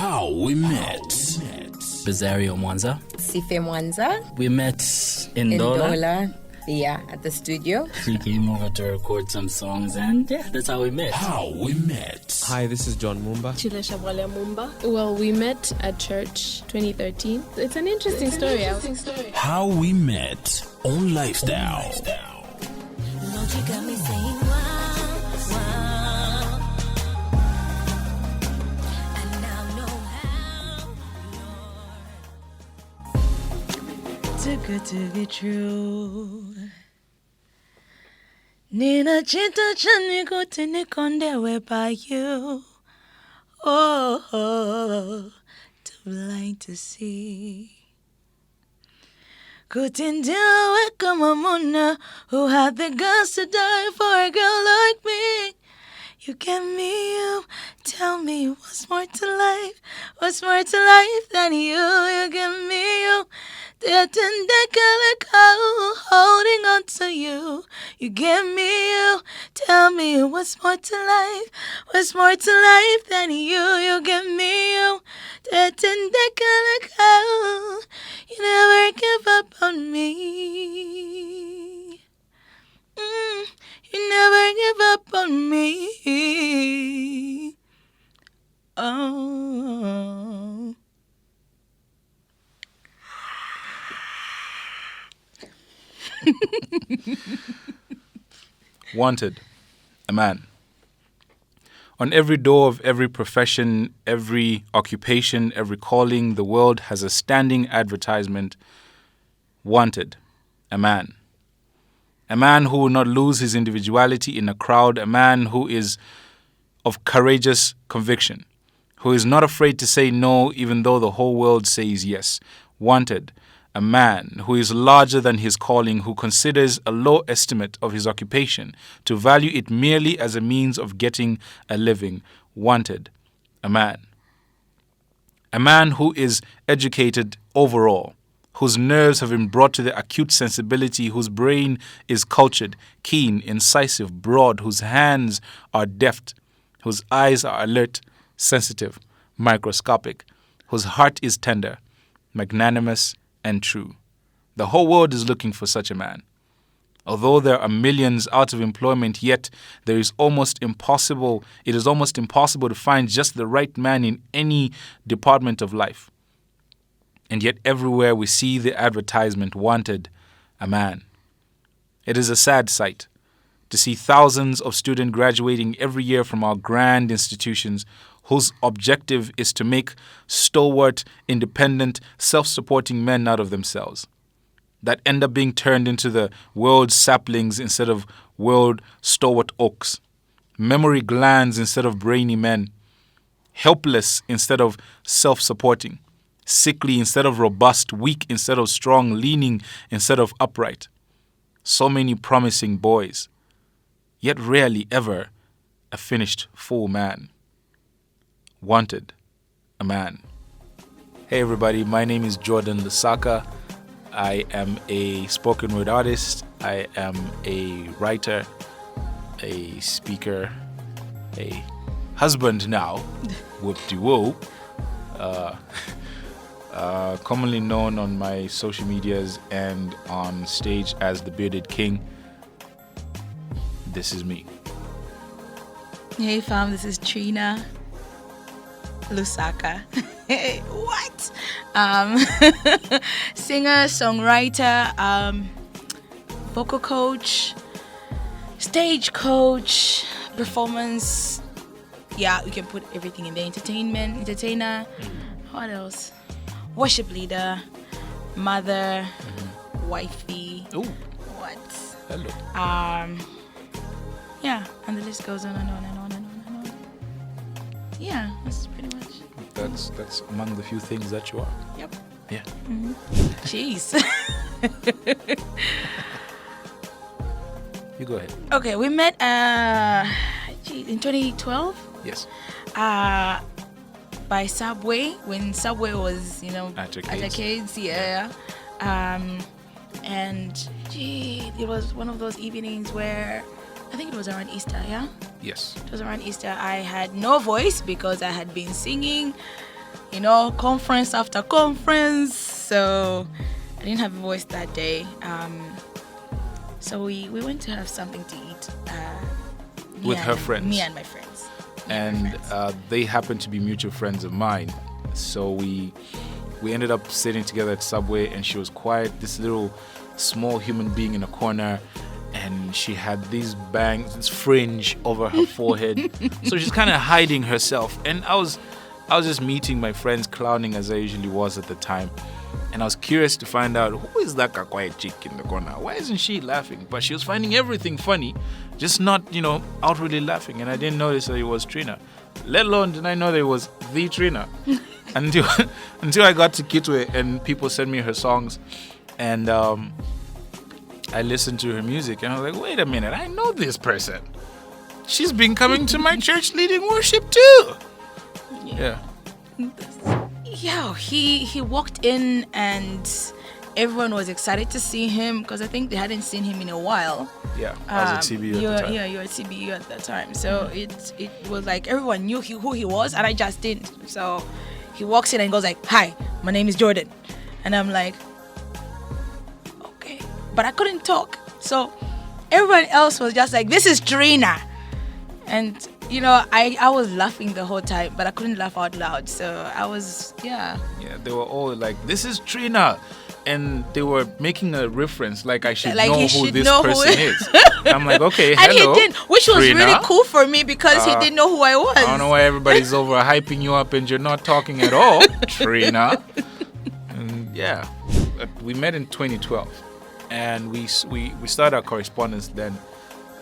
How we met. Bezario Mwanza. Sife Mwanza. We met in Ndola. Yeah, at the studio. She came over to record some songs, and yeah, that's how we met. How we met. Hi, this is John Mumba. Chilesha Mumba. Well, we met at church 2013. It's an interesting story. How we met on Lifestyle. Too good to be true. Nina chita chani kutini kondewe by you. Oh, too blind to see. Couldn't do it, come on, who had the guts to die for a girl like me. You get me, you tell me what's more to life than you. You get me, you holding on to you. You get me, you tell me what's more to life than you. You get me, you you never give up on me. You never give up on me. Oh. Wanted, a man. On every door of every profession, every occupation, every calling, the world has a standing advertisement. Wanted, a man. A man who will not lose his individuality in a crowd, a man who is of courageous conviction, who is not afraid to say no even though the whole world says yes. Wanted, a man who is larger than his calling, who considers a low estimate of his occupation to value it merely as a means of getting a living. Wanted, a man. A man who is educated overall, whose nerves have been brought to the acute sensibility, whose brain is cultured, keen, incisive, broad, whose hands are deft, whose eyes are alert, sensitive, microscopic, whose heart is tender, magnanimous, and true. The whole world is looking for such a man. Although there are millions out of employment, yet it is almost impossible to find just the right man in any department of life. And yet everywhere we see the advertisement, wanted, a man. It is a sad sight to see thousands of students graduating every year from our grand institutions whose objective is to make stalwart, independent, self-supporting men out of themselves, that end up being turned into the world's saplings instead of world stalwart oaks, memory glands instead of brainy men, helpless instead of self-supporting, sickly instead of robust, weak instead of strong, leaning instead of upright. So many promising boys, yet rarely ever a finished full man. Wanted, a man. Hey everybody, my name is Jordan Lusaka. I am a spoken word artist. I am a writer, a speaker, a husband now, whoop-de-whoop. Commonly known on my social medias and on stage as the Bearded King. This is me. Hey fam, this is Trinah Lusaka. Hey, what? Singer, songwriter, vocal coach, stage coach, performance. Yeah, we can put everything in there. Entertainer. What else? Worship leader, mother, wifey. Ooh. What? Hello. Yeah, and the list goes on and on and on and on and on. Yeah, that's pretty much. That's among the few things that you are. Yep. Yeah. Mm-hmm. Jeez. You go ahead. Okay, we met in 2012. Yes. By Subway, when Subway was, arcades, yeah. And it was one of those evenings where I think it was around Easter, yeah? Yes. It was around Easter. I had no voice because I had been singing conference after conference. So I didn't have a voice that day. So we went to have something to eat. With her friends. Me and my friends. And they happened to be mutual friends of mine. So we ended up sitting together at Subway, and she was quiet, this little small human being in a corner, and she had these bangs, this fringe over her forehead. So she's kind of hiding herself. And I was just meeting my friends, clowning as I usually was at the time. And I was curious to find out, who is that quiet chick in the corner? Why isn't she laughing? But she was finding everything funny, just not, outwardly laughing. And I didn't notice that it was Trinah. Let alone did I know that it was the Trinah. until I got to Kitwe and people sent me her songs. And I listened to her music and I was like, wait a minute, I know this person. She's been coming to my church leading worship too. Yeah. Yeah, he walked in and everyone was excited to see him because I think they hadn't seen him in a while. Yeah, I was at CBU at the time. Yeah, you were at CBU at that time. So it was like everyone knew who he was and I just didn't. So he walks in and goes like, "Hi, my name is Jordan." And I'm like, okay. But I couldn't talk. So everyone else was just like, "This is Trinah." And I was laughing the whole time, but I couldn't laugh out loud. So I was, yeah. Yeah, they were all like, "This is Trinah." And they were making a reference, like I should know who this person is. I'm like, okay, hello. And he didn't, which was Trinah. really cool for me because he didn't know who I was. I don't know why everybody's over hyping you up and you're not talking at all, Trinah. And yeah, we met in 2012, and we started our correspondence then.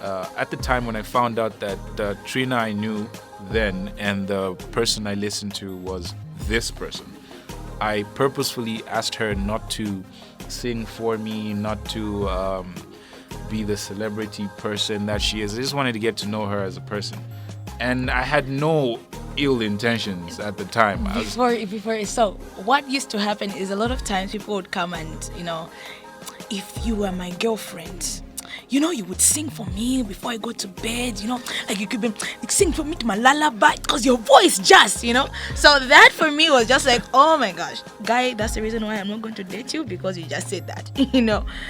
At the time when I found out that the Trinah I knew then and the person I listened to was this person, I purposefully asked her not to sing for me, not to be the celebrity person that she is. I just wanted to get to know her as a person. And I had no ill intentions at the time. So what used to happen is a lot of times people would come and, if you were my girlfriend, you would sing for me before I go to bed, like you could be sing for me to my lullaby because your voice just, So that for me was just like, oh my gosh, guy, that's the reason why I'm not going to date you because you just said that,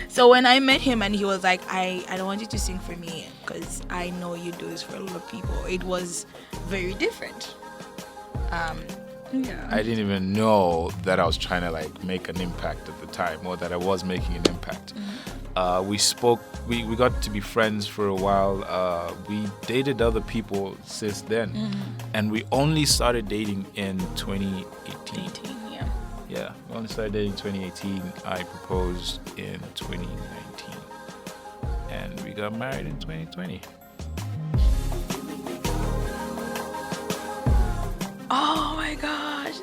So when I met him and he was like, I don't want you to sing for me because I know you do this for a lot of people. It was very different. Yeah. I didn't even know that I was trying to make an impact at the time or that I was making an impact. Mm-hmm. We spoke, we got to be friends for a while. We dated other people since then. Mm-hmm. And we only started dating in 2018. Yeah, we only started dating in 2018. I proposed in 2019. And we got married in 2020. Oh my gosh.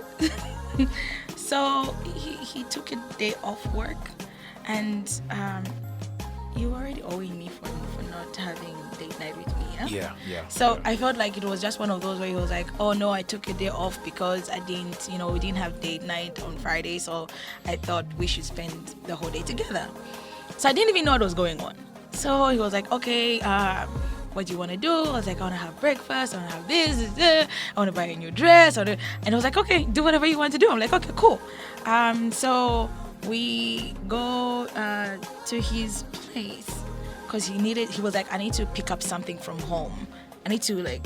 So he took a day off work and you were already owing me for not having date night with me, yeah? Yeah. So I felt like it was just one of those where he was like, oh no, I took a day off because I didn't, we didn't have date night on Friday, so I thought we should spend the whole day together. So I didn't even know what was going on. So he was like, okay, what do you want to do? I was like, I want to have breakfast, I want to have this, I want to buy a new dress. And I was like, okay, do whatever you want to do. I'm like, okay, cool. So we go to his place because he was like, I need to pick up something from home. I need to I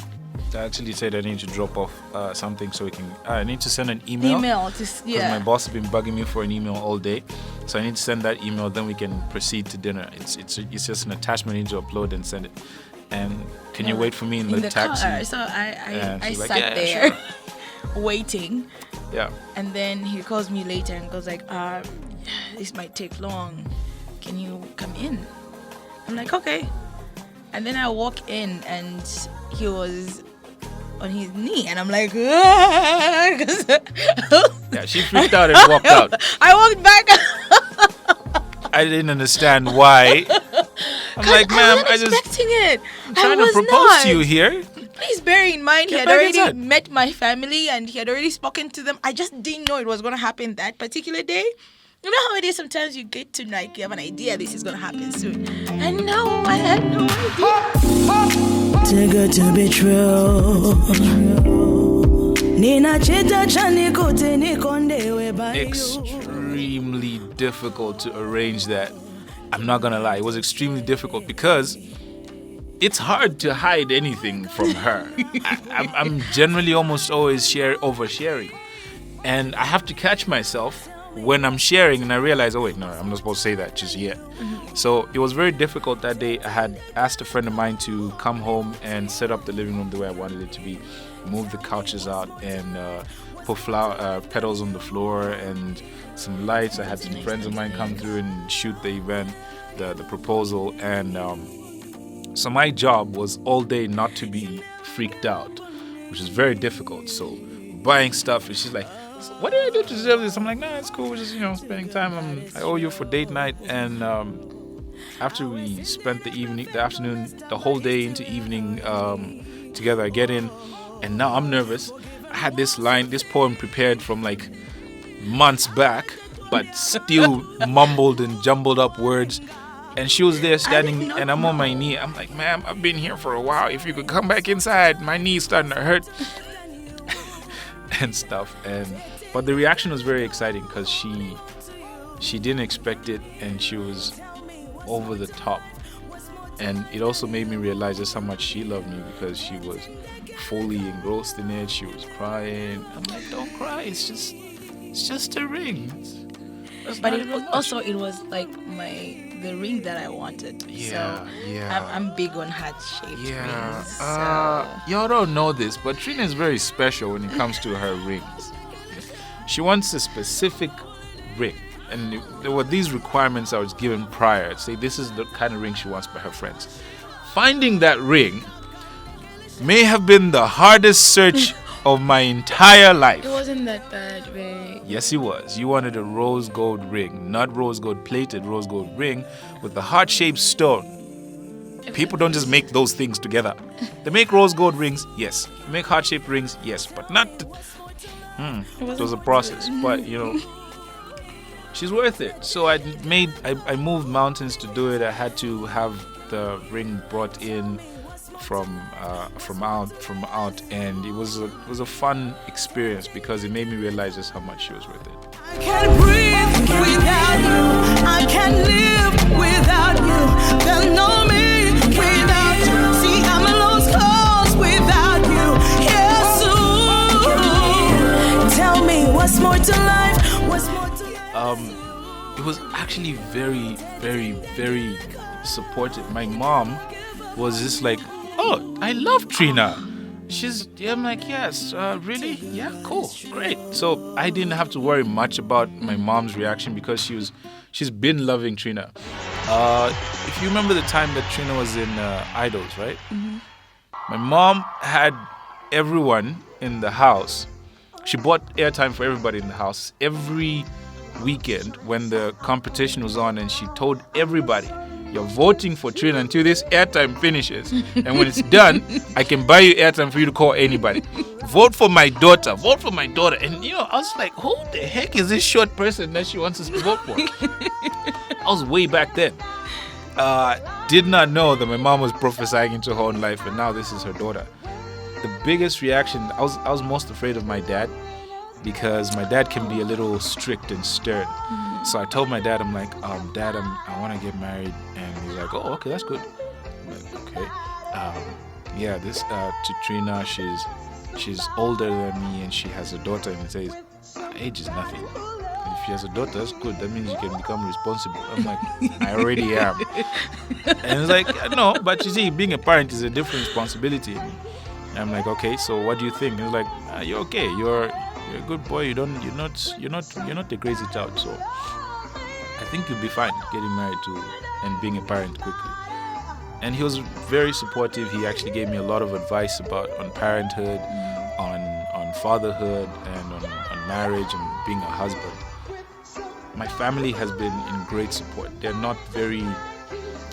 actually said I need to drop off something so we can. I need to send an email. Because my boss has been bugging me for an email all day, so I need to send that email. Then we can proceed to dinner. It's just an attachment I need to upload and send it. And can you wait for me in the taxi? Car. So I sat there sure. Waiting. Yeah. And then he calls me later and goes like, this might take long. Can you come in? I'm like, okay. And then I walk in and he was on his knee and I'm like, yeah, she freaked out and walked out. I walked back. I didn't understand why. I'm like, ma'am, I wasn't expecting it. I'm trying to propose to you here. Please bear in mind, he had already met my family and he had already spoken to them. I just didn't know it was going to happen that particular day. You know how it is sometimes you get to you have an idea this is going to happen soon. And no, I had no idea. Too good to be true. Extremely difficult to arrange that. I'm not gonna lie, it was extremely difficult because it's hard to hide anything from her. I'm generally almost always oversharing, and I have to catch myself when I'm sharing and I realize, oh wait, no, I'm not supposed to say that just yet. So it was very difficult that day. I had asked a friend of mine to come home and set up the living room the way I wanted it to be, move the couches out and put petals on the floor and some lights. I had some friends of mine come through and shoot the event, the proposal, and so my job was all day not to be freaked out, which is very difficult. So buying stuff, and she's like, so what did I do to deserve this? I'm like, nah, it's cool. We're just, spending time. I owe you for date night. And after we spent the afternoon, the whole day into evening together, I get in, and now I'm nervous. I had this poem prepared from like months back, but still mumbled and jumbled up words. And she was there standing, and I'm on my knee. I'm like, ma'am, I've been here for a while. If you could come back inside, my knee's starting to hurt. And stuff. But the reaction was very exciting because she didn't expect it, and she was over the top. And it also made me realize just how much she loved me, because she was fully engrossed in it. She was crying. I'm like, don't cry. It's just a ring. But it was like the ring that I wanted. Yeah, so yeah. I'm big on heart-shaped rings. So. Y'all don't know this, but Trina is very special when it comes to her rings. She wants a specific ring, and there were these requirements I was given prior. Say this is the kind of ring she wants by her friends. Finding that ring may have been the hardest search of my entire life. It wasn't that bad, right? Yes, it was. You wanted a rose gold ring, not rose gold plated, rose gold ring with the heart-shaped stone. People don't just make those things together. They make rose gold rings, yes. They make heart-shaped rings, yes, but not. It was a process, but she's worth it. So I moved mountains to do it. I had to have the ring brought in from out, and it was a fun experience because it made me realize just how much she was worth it. I can't breathe without you. I can't live without you. There's no me without you. See, I'm a lost cause without you. Yes, ooh. Tell me what's more to life. What's more to life? It was actually very, very, very supportive. My mom was just like, oh, I love Trina. I'm like, yes, really? Yeah, cool, great. So I didn't have to worry much about my mom's reaction because she's been loving Trina. If you remember the time that Trina was in Idols, right? Mm-hmm. My mom had everyone in the house. She bought airtime for everybody in the house every weekend when the competition was on, and she told everybody, you're voting for Trina until this airtime finishes. And when it's done, I can buy you airtime for you to call anybody. Vote for my daughter. Vote for my daughter. And, I was like, who the heck is this short person that she wants us to vote for? I was way back then. Did not know that my mom was prophesying into her own life, and now this is her daughter. The biggest reaction, I was most afraid of my dad, because my dad can be a little strict and stern. So I told my dad, I'm like, Dad, I want to get married. And he's like, oh, okay, that's good. I'm like, okay. This to Trina, she's older than me, and she has a daughter. And he says, age is nothing. And if she has a daughter, that's good. That means you can become responsible. I'm like, I already am. And he's like, no, but you see, being a parent is a different responsibility. And I'm like, okay, so what do you think? And he's like, you're okay. You're a good boy. You're not a crazy child. So I think you'll be fine getting married and being a parent quickly. And he was very supportive. He actually gave me a lot of advice on parenthood, on fatherhood, and on marriage and being a husband. My family has been in great support. They're not very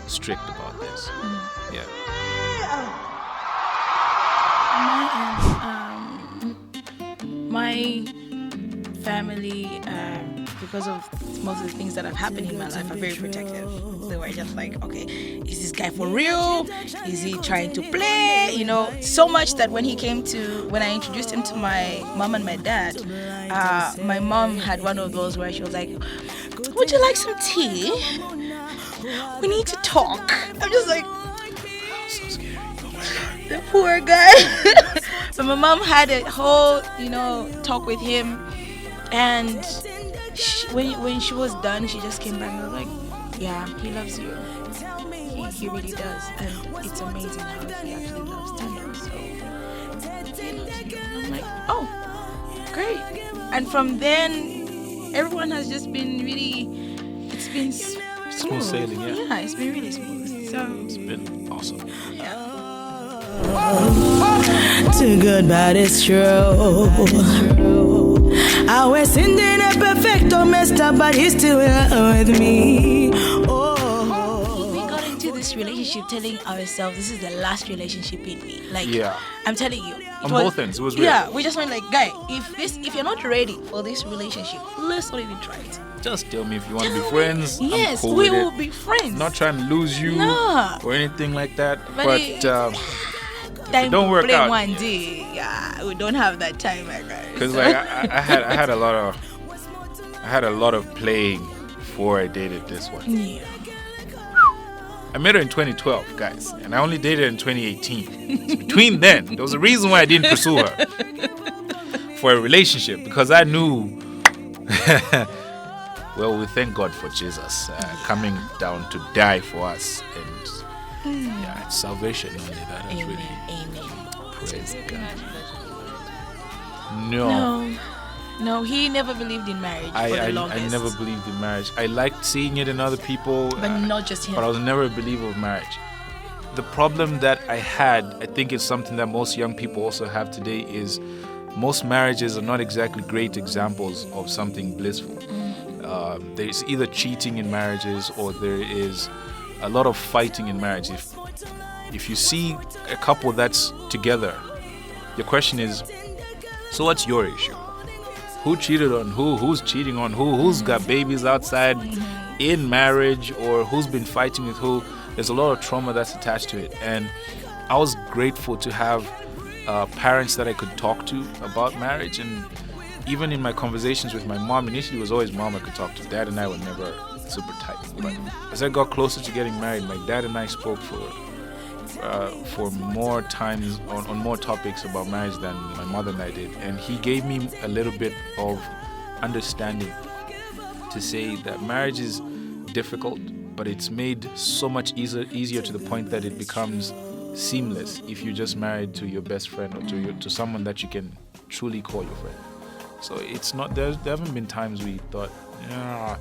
strict about this. Yeah. family, because of most of the things that have happened in my life, are very protective. They were just like, okay, is this guy for real? Is he trying to play? You know, so much that when I introduced him to my mom and my dad, my mom had one of those where she was like, would you like some tea? We need to talk. I'm just like, So scary. Oh my God. the poor guy. So my mom had a whole, talk with him, and when she was done, she just came back and was like, yeah, he loves you. He really does, and it's amazing how he actually loves Tando. So he loves you. And I'm like, oh, great. And from then, everyone has just been really, it's been Smooth sailing, yeah. Yeah, it's been really smooth. So It's been awesome. Too good, but it's true. I was in a perfecto messed up, but he's still in love with me. we got into this relationship telling ourselves this is the last relationship in me. Like, Yeah. I'm telling you. On both ends, it was real. Yeah, we just went like, guy, if you're not ready for this relationship, let's not even try it. Just tell me if you want to be friends. Yes, I'm cool we with will it. be friends. Not trying to lose you Nah. or anything like that. But But it- it don't work play out. one day. Yeah, we don't have that time, my guys. because like I had a lot of playing before I dated this one. yeah. I met her in 2012, guys, and I only dated her in 2018. So between then, there was a reason why I didn't pursue her for a relationship, because I knew. Well, we thank God for Jesus coming down to die for us, and yeah, it's salvation only that has really Amen. praise God. No, he never believed in marriage for the I longest. never believed in marriage. I liked seeing it in other people, But not just him. but I was never a believer of marriage. The problem that I had, I think it's something that most young people also have today, is most marriages are not exactly great examples of something blissful. There's either cheating in marriages or there is a lot of fighting in marriage. If you see a couple that's together, your question is, so what's your issue? Who cheated on who? Who's cheating on who? Who's got babies outside in marriage, or who's been fighting with who? There's a lot of trauma that's attached to it. And I was grateful to have parents that I could talk to about marriage. And even in my conversations with my mom, initially it was always mom I could talk to. Dad and I were never super tight. But as I got closer to getting married, my dad and I spoke for more times on more topics about marriage than my mother and I did. And he gave me a little bit of understanding to say that marriage is difficult, but it's made so much easier to the point that it becomes seamless if you're just married to your best friend or to someone that you can truly call your friend. So it's not there haven't been times we thought, yeah.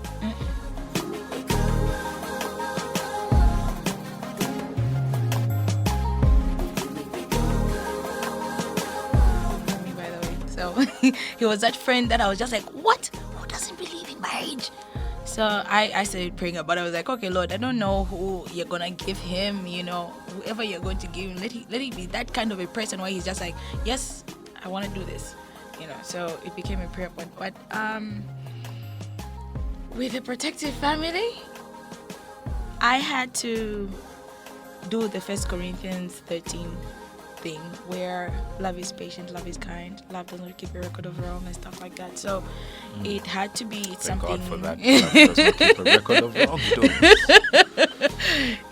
By the way, so he was that friend that I was just like, what? Who doesn't believe in marriage? So I started praying about it. I was like, okay, Lord, I don't know who you're gonna give him. Whoever you're going to give him, let it be that kind of a person where he's just like, yes, I want to do this. So it became a prayer point. But with a protective family, I had to do the 1 Corinthians 13 thing, where love is patient, love is kind, love does not keep a record of wrong and stuff like that. So it had to be Thank something. God for that. Love does not keep a record of wrongdoing.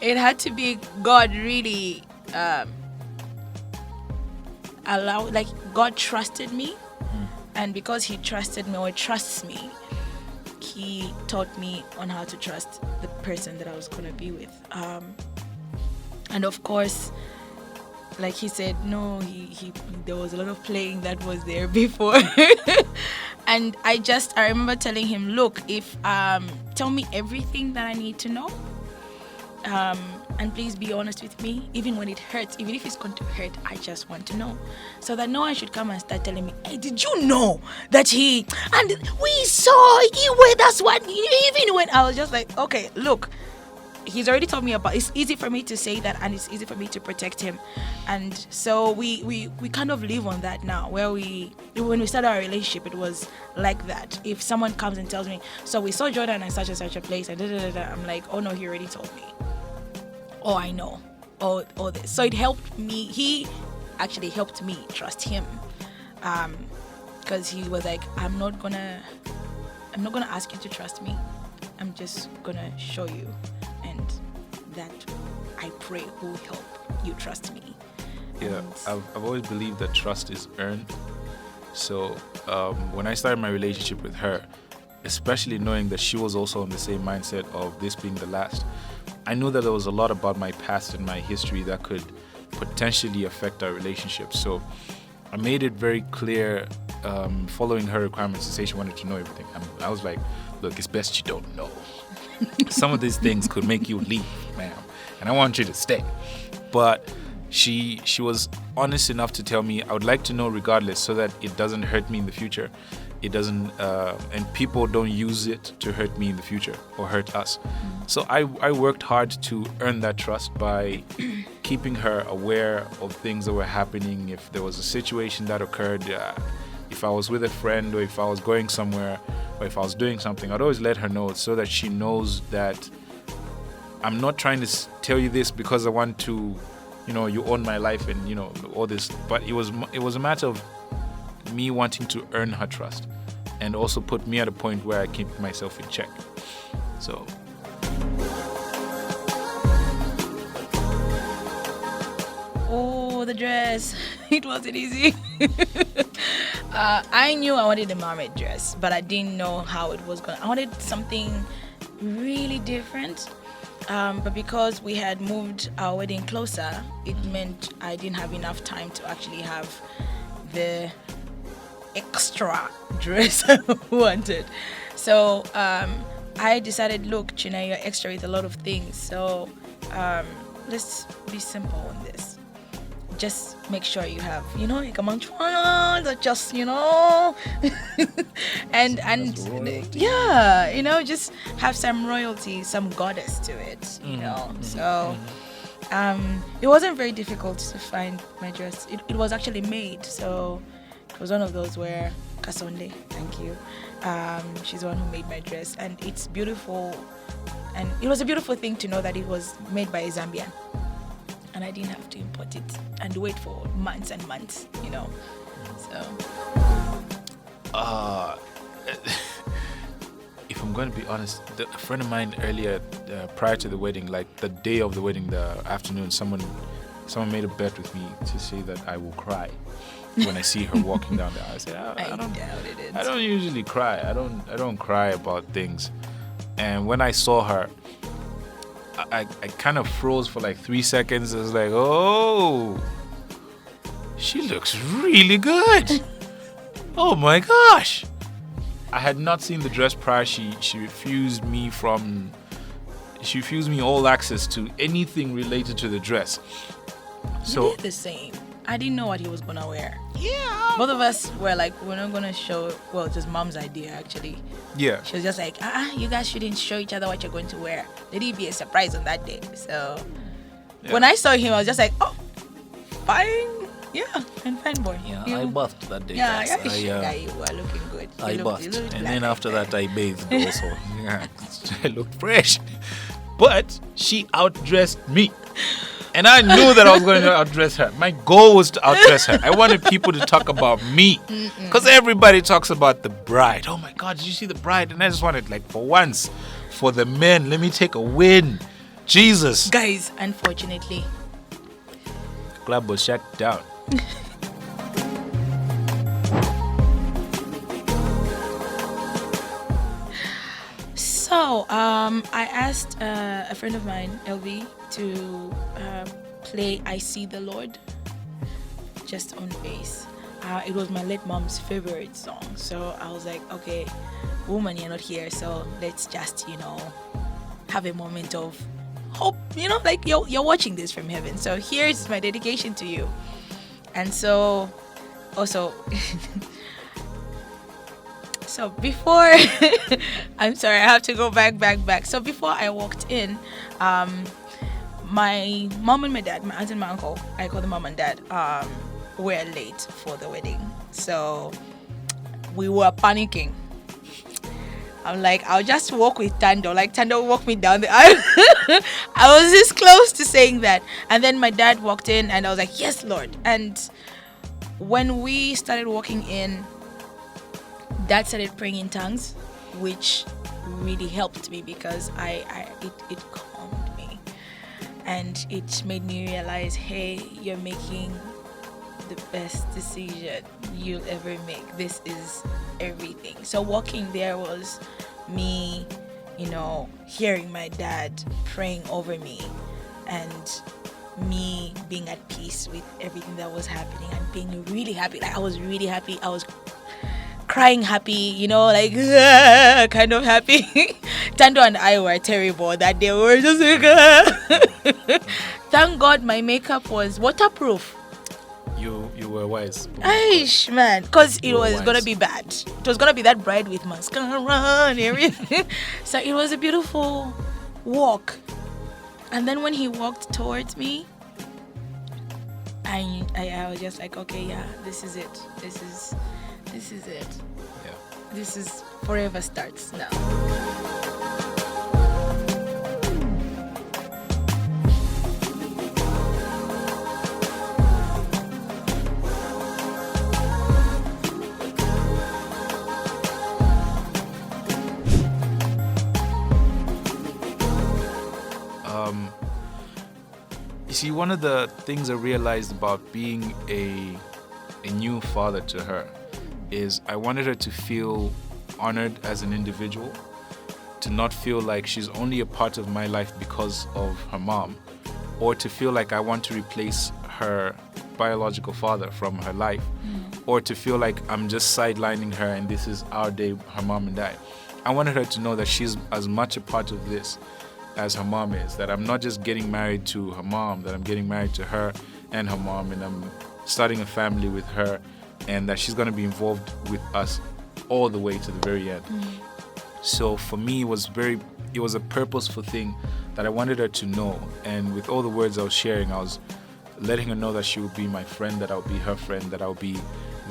It had to be God really God trusted me, and because he trusted me or trusts me, he taught me on how to trust the person that I was going to be with. And of course, like he said, no, he there was a lot of playing that was there before. And I remember telling him, look, if tell me everything that I need to know, and please be honest with me, even when it hurts, even if it's going to hurt, I just want to know, so that no one should come and start telling me, hey, did you know that we saw you with us? What? Even when I was just like, okay, look, he's already told me about. It's easy for me to say that, and it's easy for me to protect him, and so we kind of live on that now. Where when we started our relationship, it was like that. If someone comes and tells me, so we saw Jordan in such and such a place, and I'm like, oh no, he already told me. Oh, I know. Oh this. So it helped me. He actually helped me trust him, because he was like, I'm not gonna ask you to trust me. I'm just gonna show you, and that I pray will help you trust me. Yeah, I've always believed that trust is earned. So when I started my relationship with her, especially knowing that she was also on the same mindset of this being the last, I knew that there was a lot about my past and my history that could potentially affect our relationship. So I made it very clear, following her requirements to say she wanted to know everything. I was like, look, it's best you don't know. Some of these things could make you leave, ma'am, and I want you to stay. But she was honest enough to tell me I would like to know regardless, so that it doesn't hurt me in the future. It doesn't, and people don't use it to hurt me in the future or hurt us. So I worked hard to earn that trust by keeping her aware of things that were happening. If there was a situation that occurred, if I was with a friend, or if I was going somewhere, or if I was doing something, I'd always let her know, so that she knows that I'm not trying to tell you this because I want to, you own my life and, all this. But it was a matter of me wanting to earn her trust, and also put me at a point where I keep myself in check. So the dress, it wasn't easy. I knew I wanted a mermaid dress, but I didn't know how it was going. I wanted something really different, but because we had moved our wedding closer, it meant I didn't have enough time to actually have the extra dress I wanted. So I decided, look, China, you're extra with a lot of things, so let's be simple on this. Just make sure you have, like a month, just, and yeah, just have some royalty, some goddess to it, So it wasn't very difficult to find my dress. It was actually made, so it was one of those where Kasonde, thank you, she's the one who made my dress, and it's beautiful, and it was a beautiful thing to know that it was made by a Zambian, and I didn't have to import it and wait for months and months, so if I'm going to be honest, a friend of mine earlier, prior to the wedding, like the day of the wedding, the afternoon, someone made a bet with me to say that I will cry when I see her walking down the aisle. I said, I don't doubt it. I don't usually cry. I don't cry about things. And when I saw her, I kind of froze for like 3 seconds. I was like, oh, she looks really good. Oh my gosh. I had not seen the dress prior. She refused me all access to anything related to the dress. So he did the same. I didn't know what he was gonna wear. Yeah. Both of us were like, we're not gonna show. Well, it was Mom's idea actually. Yeah. She was just like, you guys shouldn't show each other what you're going to wear. Let it be a surprise on that day. So when I saw him, I was just like, oh, fine. Yeah, and fine boy. Yeah, I bathed that day. Yeah, you were looking good. I bathed, and then after that I bathed also. Yeah, I looked fresh. But she outdressed me. And I knew that I was going to outdress her. My goal was to outdress her. I wanted people to talk about me. Because everybody talks about the bride. Oh my God, did you see the bride? And I just wanted, like, for once, for the men, let me take a win. Jesus. Guys, unfortunately, the club was shut down. So, I asked a friend of mine, LV, to play I See the Lord just on bass. It was my late mom's favorite song. So I was like, okay, woman, you're not here, so let's just, have a moment of hope, like you're watching this from heaven. So here's my dedication to you. And so also So before, I'm sorry, I have to go back. So before I walked in, my mom and my dad, my aunt and my uncle, I call them mom and dad, were late for the wedding. So we were panicking. I'm like, I'll just walk with Tando. Like, Tando will walk me down the aisle. I was this close to saying that. And then my dad walked in and I was like, yes, Lord. And when we started walking in, Dad started praying in tongues, which really helped me because it calmed me. And it made me realize, hey, you're making the best decision you'll ever make. This is everything. So walking there was me, hearing my dad praying over me and me being at peace with everything that was happening and being really happy. Like, I was really happy. I was crying happy, kind of happy. Tando and I were terrible that day. We were just like, Thank God my makeup was waterproof. You were wise. Aish, man, because it You were was wise. gonna be bad. It was gonna be that bride with mascara and everything. So it was a beautiful walk. And then when he walked towards me, I was just like, okay, yeah, this is it. This is it. Yeah. This is forever starts now. You see, one of the things I realized about being a new father to her is I wanted her to feel honored as an individual, to not feel like she's only a part of my life because of her mom, or to feel like I want to replace her biological father from her life, or to feel like I'm just sidelining her and this is our day, her mom and I. I wanted her to know that she's as much a part of this as her mom is, that I'm not just getting married to her mom, that I'm getting married to her and her mom, and I'm starting a family with her, and that she's going to be involved with us all the way to the very end. So for me, it was a purposeful thing that I wanted her to know, and with all the words I was sharing, I was letting her know that she would be my friend, that I'll be her friend, that I'll be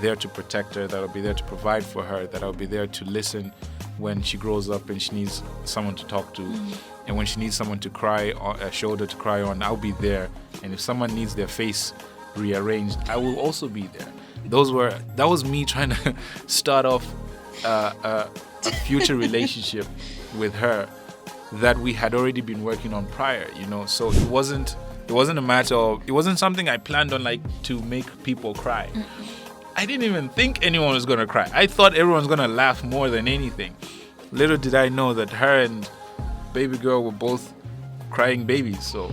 there to protect her, that I'll be there to provide for her, that I'll be there to listen when she grows up and she needs someone to talk to. And when she needs someone to cry on, a shoulder to cry on, I'll be there. And if someone needs their face rearranged, I will also be there. That was me trying to start off a future relationship with her that we had already been working on prior, So it wasn't a matter of, it wasn't something I planned on like to make people cry. I didn't even think anyone was gonna cry. I thought everyone was gonna laugh more than anything. Little did I know that her and baby girl were both crying babies. So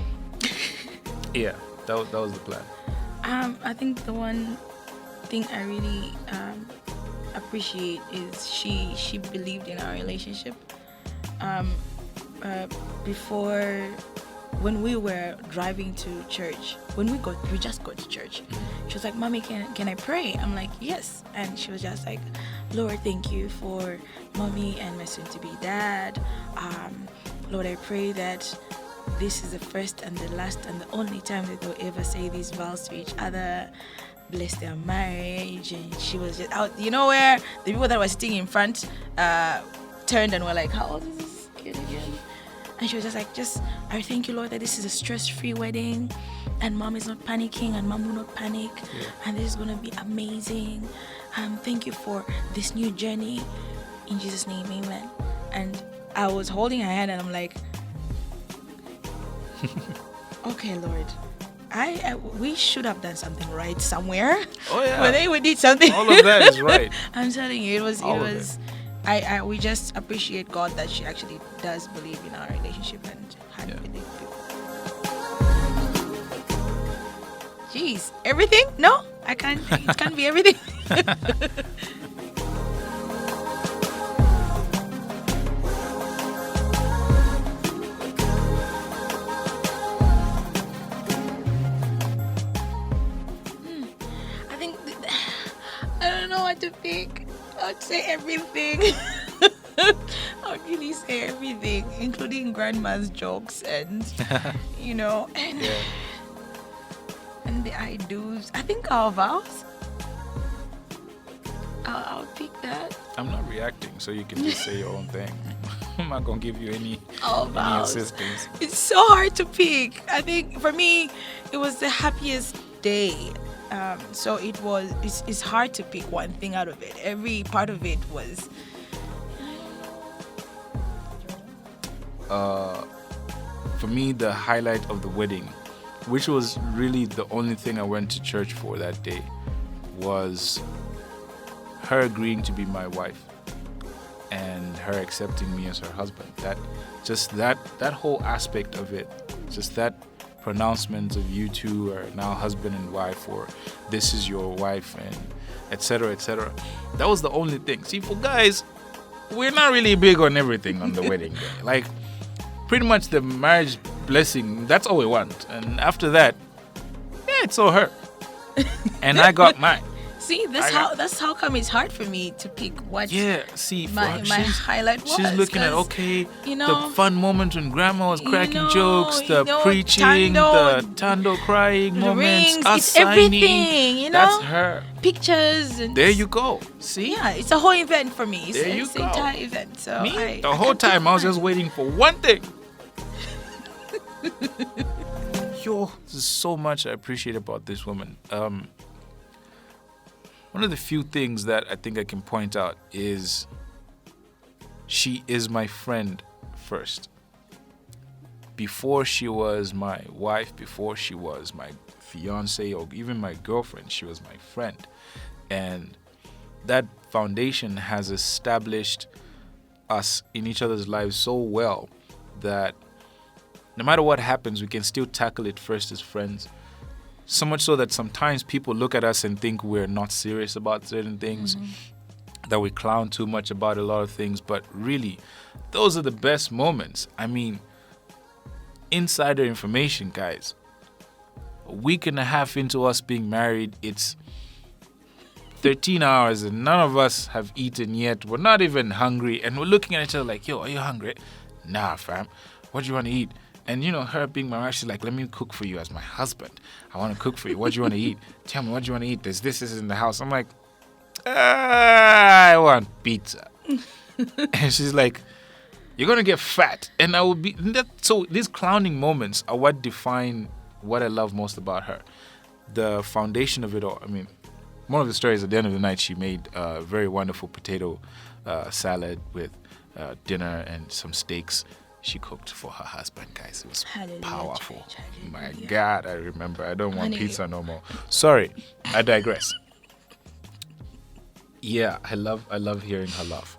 yeah, that was the plan. I think the one thing I really appreciate is she believed in our relationship. Before, when we were driving to church, we just got to church, she was like, Mommy, can I pray? I'm like, yes. And she was just like, Lord, thank you for Mommy and my soon-to-be dad. Lord, I pray that this is the first and the last and the only time that they'll ever say these vows to each other. Bless their marriage. And she was just out, where the people that were sitting in front turned and were like, how old is this kid again? And she was just like, I thank you, Lord, that this is a stress-free wedding and Mom is not panicking and Mom will not panic. Yeah. And this is going to be amazing. Thank you for this new journey. In Jesus' name, amen. And I was holding her hand and I'm like, okay, Lord, we should have done something right somewhere. Oh yeah. When we did something. All of that is right. I'm telling you, we just appreciate God that she actually does believe in our relationship and had believed people. Jeez, everything? No, it can't be everything. I don't know what to pick. would say everything. I would really say everything, including grandma's jokes and, and the I do's. I think our vows. I'll pick that. I'm not reacting, so you can just say your own thing. I'm not going to give you any Vows. assistance. It's so hard to pick. I think for me, it was the happiest day. So it's hard to pick one thing out of it. Every part of it was. For me, the highlight of the wedding, which was really the only thing I went to church for that day, was her agreeing to be my wife and her accepting me as her husband. That whole aspect of it, just that pronouncement of you two are now husband and wife, or this is your wife, and etc. etc. That was the only thing. See, for guys, we're not really big on everything on the wedding day. Like, pretty much the marriage blessing, that's all we want. And after that, it's all her. And I got mine. See, that's how come it's hard for me to pick what my highlight was. She's looking at, the fun moments when grandma was cracking jokes, the preaching, the tando crying moments, rings, us it's signing. Everything, That's her. Pictures. And there you go. See? Yeah, it's a whole event for me. There you it's go. An entire event. So the whole time I was just waiting for one thing. There's so much I appreciate about this woman. One of the few things that I think I can point out is she is my friend first. Before she was my wife, before she was my fiance or even my girlfriend, she was my friend. And that foundation has established us in each other's lives so well that no matter what happens, we can still tackle it first as friends. So much so that sometimes people look at us and think we're not serious about certain things, that we clown too much about a lot of things. But really, those are the best moments. I mean, insider information, guys. A week and a half into us being married, it's 13 hours and none of us have eaten yet. We're not even hungry. And we're looking at each other like, yo, are you hungry? Nah, fam. What do you want to eat? And, her being my wife, she's like, let me cook for you as my husband. I want to cook for you. What do you want to eat? Tell me, what do you want to eat? This is in the house. I'm like, I want pizza. And she's like, you're going to get fat. And I will be... So these clowning moments are what define what I love most about her. The foundation of it all. I mean, one of the stories, at the end of the night, she made a very wonderful potato salad with dinner and some steaks. She cooked for her husband, guys. It was powerful. My God, I remember. I don't want pizza no more. Sorry, I digress. Yeah, I love hearing her laugh.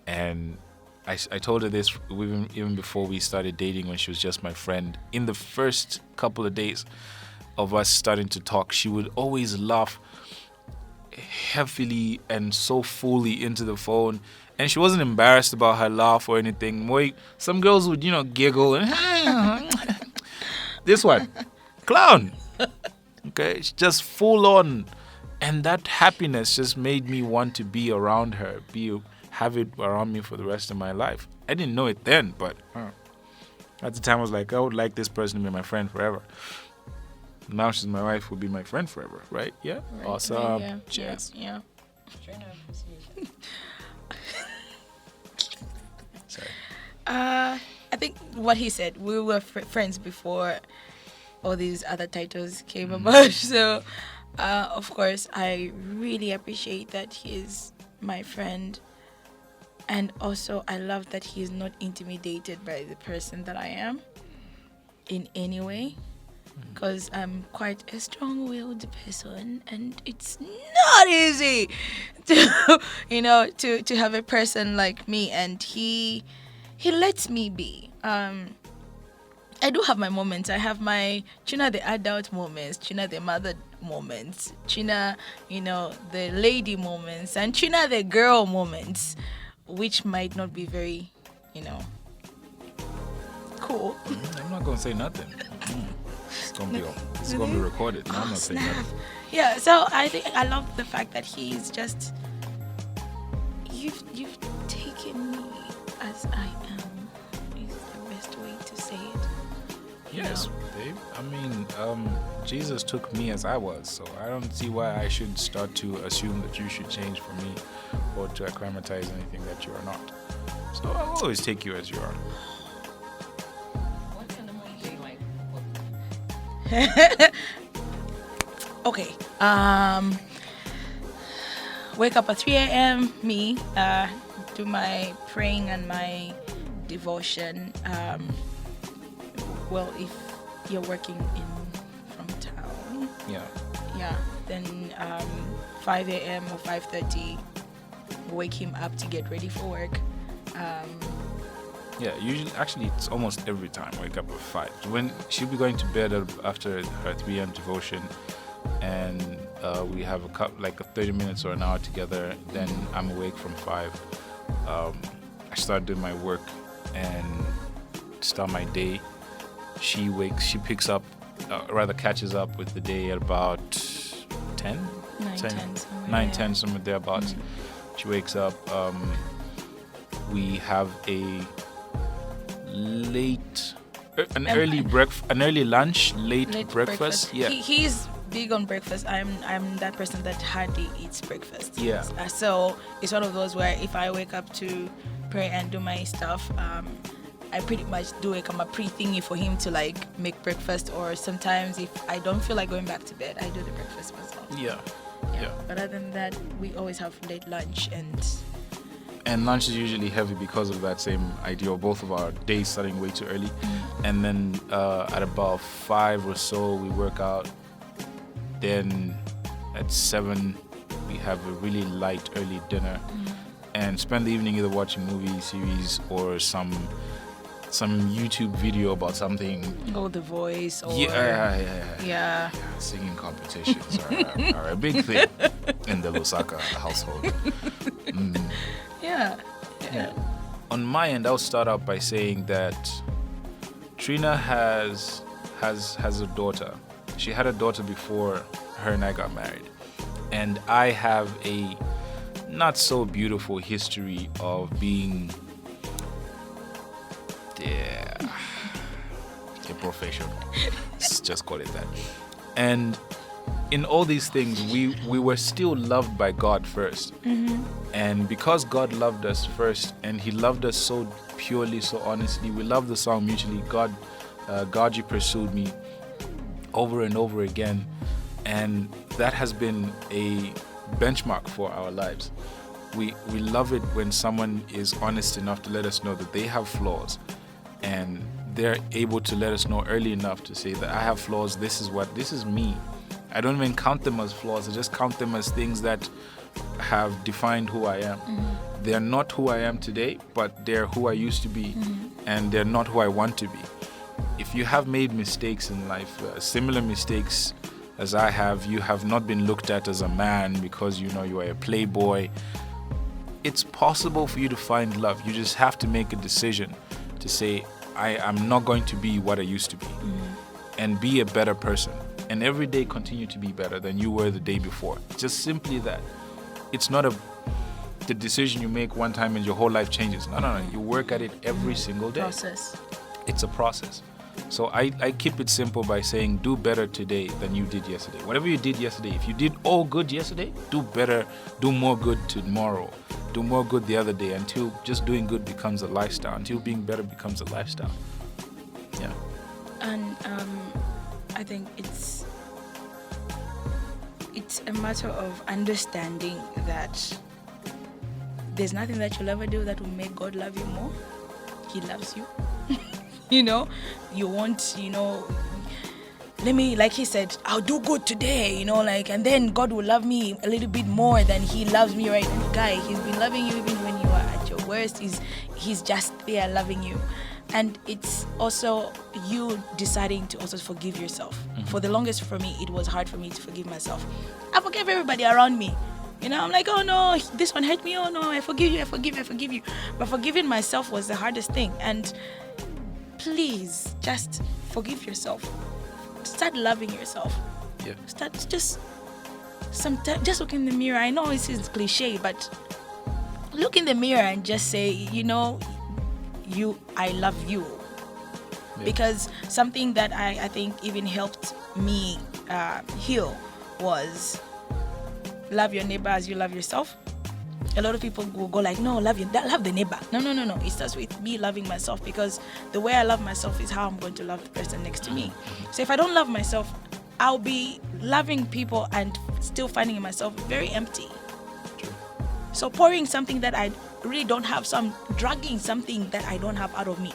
And I told her this even before we started dating, when she was just my friend. In the first couple of days of us starting to talk, she would always laugh heavily and so fully into the phone. And she wasn't embarrassed about her laugh or anything. Some girls would, giggle and this one, clown. Okay, it's just full on. And that happiness just made me want to be around her, have it around me for the rest of my life. I didn't know it then, but at the time I was like, I would like this person to be my friend forever. Now she's my wife, will be my friend forever, right? Yeah? Right, awesome. Right, yeah. Cheers. Yeah. Sorry. I think what he said, we were friends before all these other titles came about. So, of course, I really appreciate that he is my friend. And also, I love that he is not intimidated by the person that I am in any way. Because I'm quite a strong-willed person, and it's not easy to have a person like me. And he lets me be. I do have my moments. I have my China the adult moments, China the mother moments, China, the lady moments, and China the girl moments, which might not be very, cool. I'm not gonna say nothing. It's gonna be recorded. I'm not saying nothing. Yeah, so I think I love the fact that he's just you've taken me as I am. Is the best way to say it. Yes, babe. I mean, Jesus took me as I was, so I don't see why I should start to assume that you should change for me or to acclimatize anything that you are not. So I'll always take you as you are. What kind of morning do you like? Okay. Wake up at 3 a.m. Me, do my praying and my devotion. Well, if you're working from town, Yeah. then 5 a.m. or 5:30, wake him up to get ready for work. Yeah, usually, actually, it's almost every time. Wake up at 5. When she'll be going to bed after her 3 a.m. devotion, and we have like 30 minutes or an hour together. Then I'm awake from 5. I start doing my work and start my day. She picks up, catches up with the day at about 10? 9, 10, somewhere thereabouts. She wakes up. We have an early lunch, late breakfast. Yeah. He's big on breakfast. I'm that person that hardly eats breakfast. Yeah. So it's one of those where if I wake up to pray and do my stuff, I pretty much do it. I'm a pre-thingy for him to like make breakfast, or sometimes if I don't feel like going back to bed, I do the breakfast myself. Yeah. But other than that, we always have late lunch, and lunch is usually heavy because of that same idea of both of our days starting way too early. And then at about 5 or so, we work out. Then at 7, we have a really light early dinner, and spend the evening either watching movie series or some YouTube video about something. or The Voice, or Yeah. Singing competitions are a big thing in the Lusaka household. Yeah. On my end, I'll start out by saying that Trina has a daughter. She had a daughter before her and I got married, and I have a not so beautiful history of being a professional. Let's just call it that. And in all these things, we were still loved by God first. And because God loved us first, and He loved us so purely, so honestly, we love the song mutually, God, You Pursued Me, over and over again. And that has been a benchmark for our lives. We love it when someone is honest enough to let us know that they have flaws, and they're able to let us know early enough to say that I have flaws, this is me. I don't even count them as flaws, I just count them as things that have defined who I am. They're not who I am today, but they're who I used to be, and they're not who I want to be. If you have made mistakes in life, similar mistakes as I have, you have not been looked at as a man because you are a playboy. It's possible for you to find love. You just have to make a decision to say, I'm not going to be what I used to be, and be a better person. And every day continue to be better than you were the day before. Just simply that. It's not the decision you make one time and your whole life changes. No. You work at it every single day. Process. It's a process. So I keep it simple by saying, do better today than you did yesterday. Whatever you did yesterday, if you did all good yesterday, do better, do more good tomorrow. Do more good the other day, until just doing good becomes a lifestyle, until being better becomes a lifestyle. Yeah. And I think it's a matter of understanding that there's nothing that you'll ever do that will make God love you more. He loves you. You want, let me, like he said, I'll do good today, and then God will love me a little bit more than He loves me right now. Guy, He's been loving you even when you are at your worst. He's just there loving you. And it's also you deciding to also forgive yourself. For the longest, for me, it was hard for me to forgive myself. I forgave everybody around me. I'm like, oh no, this one hurt me. Oh no, I forgive you. But forgiving myself was the hardest thing. And please, just forgive yourself. Start loving yourself. Yeah. Start just look in the mirror. I know this is cliche, but look in the mirror and just say, I love you. Yeah. Because something that I think even helped me heal was love your neighbor as you love yourself. A lot of people will go like, no, love the neighbor. No. It starts with me loving myself, because the way I love myself is how I'm going to love the person next to me. So if I don't love myself, I'll be loving people and still finding myself very empty. True. So pouring something that I really don't have, so I'm dragging something that I don't have out of me.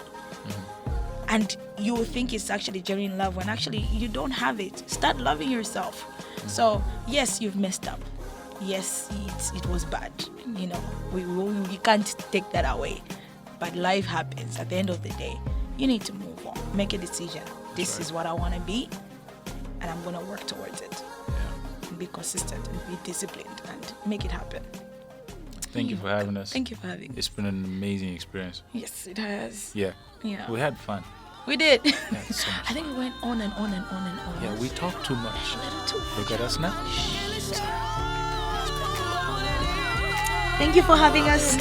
And you will think it's actually genuine love when actually you don't have it. Start loving yourself. So yes, you've messed up. Yes, it was bad. We can't take that away. But life happens. At the end of the day, you need to move on. Make a decision. This is what I want to be, and I'm going to work towards it. Yeah. And be consistent and be disciplined and make it happen. Thank you for having us. Thank you for having me. It's been an amazing experience. Yes, it has. Yeah. Yeah. We had fun. We did. Yeah, so much I think we went on and on and on and on. Yeah, we talk too much. A little too much. Look at us now. Thank you for having us. We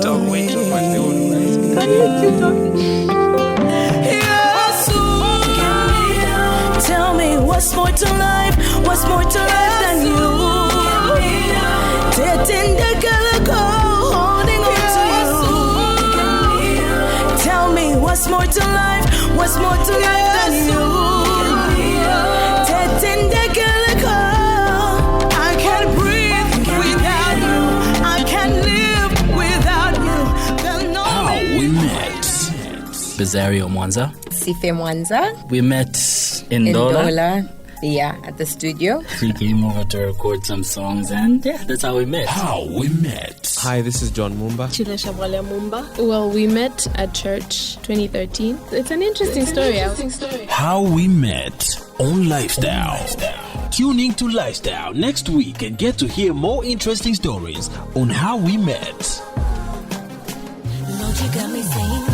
talk way too much. They won't invite. Keep talking. Tell me what's more to life? What's more to life than you? Holding on to you. Tell me what's more to life? What's more to life than you? I can't breathe without you. I can't live without you. How we met. Bezario Mwanza. Sife Mwanza We met in Ndola. Ndola, at the studio. We came over to record some songs, and that's how we met. How we met. Hi, this is John Mumba. Well, we met at church 2013. It's an interesting story. How we met on Lifestyle. Tune in to Lifestyle next week and get to hear more interesting stories on how we met. Lord, you got me saying